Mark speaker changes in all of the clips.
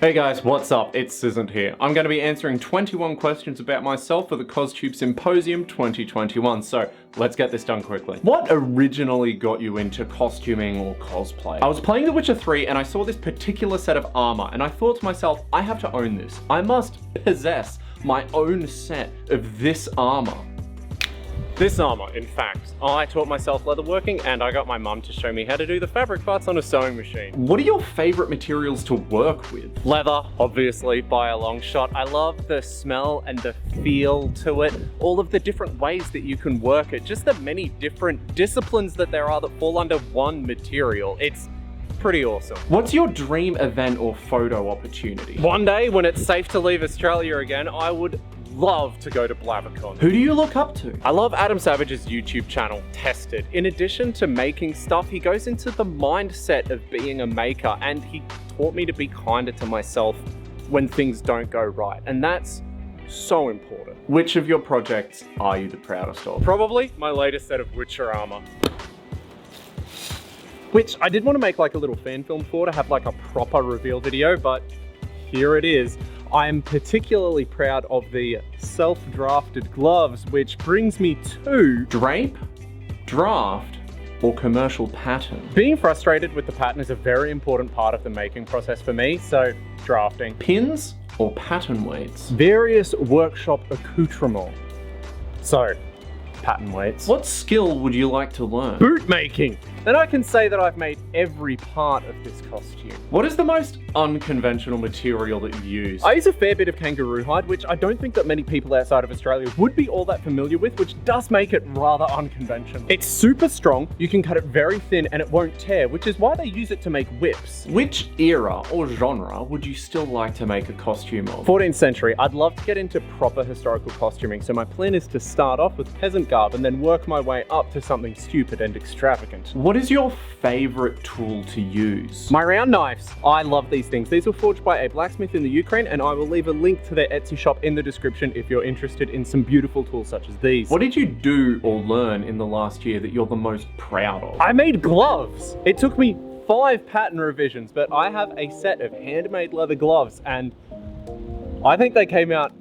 Speaker 1: Hey guys, what's up? It's Scisn't here. I'm going to be answering 21 questions about myself for the Costube Symposium 2021, so let's get this done quickly. What originally got you into costuming or cosplay? I was playing The Witcher 3 and I saw this particular set of armor and I thought to myself, I have to own this. I must possess my own set of this armor. This armor, in fact, I taught myself leatherworking and I got my mum to show me how to do the fabric parts on a sewing machine. What are your favorite materials to work with? Leather, obviously, by a long shot. I love the smell and the feel to it, all of the different ways that you can work it, just the many different disciplines that there are that fall under one material. It's pretty awesome. What's your dream event or photo opportunity? One day, when it's safe to leave Australia again, I would love to go to BlabberCon. Who do you look up to? I love Adam Savage's YouTube channel, Tested. In addition to making stuff, he goes into the mindset of being a maker, and he taught me to be kinder to myself when things don't go right, and that's so important. Which of your projects are you the proudest of? Probably my latest set of Witcher armor, which I did want to make like a little fan film for, to have like a proper reveal video, but here it is. I'm particularly proud of the self-drafted gloves, which brings me to drape, draft, or commercial pattern. Being frustrated with the pattern is a very important part of the making process for me, so drafting. Pins or pattern weights? Various workshop accoutrements. So, pattern weights. What skill would you like to learn? Boot making! And I can say that I've made every part of this costume. What is the most unconventional material that you use? I use a fair bit of kangaroo hide, which I don't think that many people outside of Australia would be all that familiar with, which does make it rather unconventional. It's super strong, you can cut it very thin and it won't tear, which is why they use it to make whips. Which era or genre would you still like to make a costume of? 14th century. I'd love to get into proper historical costuming, so my plan is to start off with peasant garb and then work my way up to something stupid and extravagant. What is your favorite tool to use? My round knives. I love these things. These were forged by a blacksmith in the Ukraine, and I will leave a link to their Etsy shop in the description if you're interested in some beautiful tools such as these. What did you do or learn in the last year that you're the most proud of? I made gloves. It took me 5 pattern revisions, but I have a set of handmade leather gloves, and I think they came out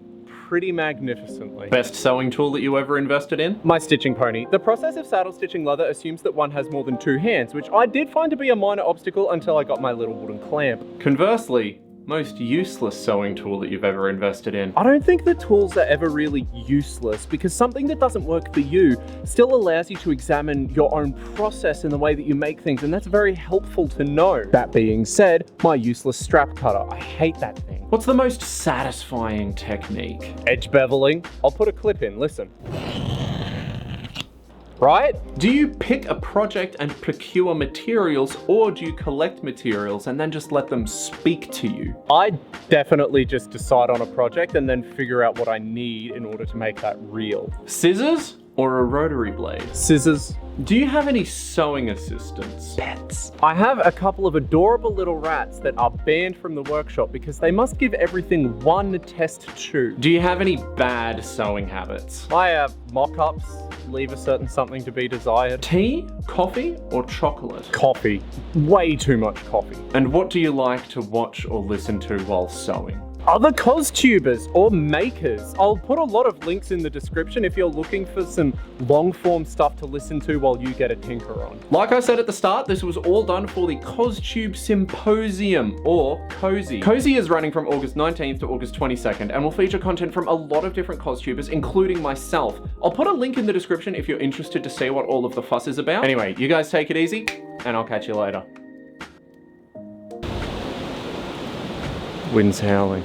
Speaker 1: pretty magnificently. Best sewing tool that you ever invested in? My stitching pony. The process of saddle stitching leather assumes that one has more than 2 hands, which I did find to be a minor obstacle until I got my little wooden clamp. Conversely, most useless sewing tool that you've ever invested in? I don't think the tools are ever really useless, because something that doesn't work for you still allows you to examine your own process in the way that you make things, and that's very helpful to know. That being said, my useless strap cutter. I hate that thing. What's the most satisfying technique? Edge beveling. I'll put a clip in, listen. Right? Do you pick a project and procure materials, or do you collect materials and then just let them speak to you? I definitely just decide on a project and then figure out what I need in order to make that real. Scissors or a rotary blade? Scissors. Do you have any sewing assistants? Pets. I have a couple of adorable little rats that are banned from the workshop because they must give everything one test tube. Do you have any bad sewing habits? I have mock-ups, leave a certain something to be desired. Tea, coffee, or chocolate? Coffee. Way too much coffee. And what do you like to watch or listen to while sewing? Other costubers or makers. I'll put a lot of links in the description if you're looking for some long form stuff to listen to while you get a tinker on. Like I said at the start, this was all done for the Costube Symposium, or COSY. COSY is running from August 19th to August 22nd and will feature content from a lot of different costumers, including myself. I'll put a link in the description if you're interested to see what all of the fuss is about. Anyway, you guys take it easy, and I'll catch you later. Wind's howling.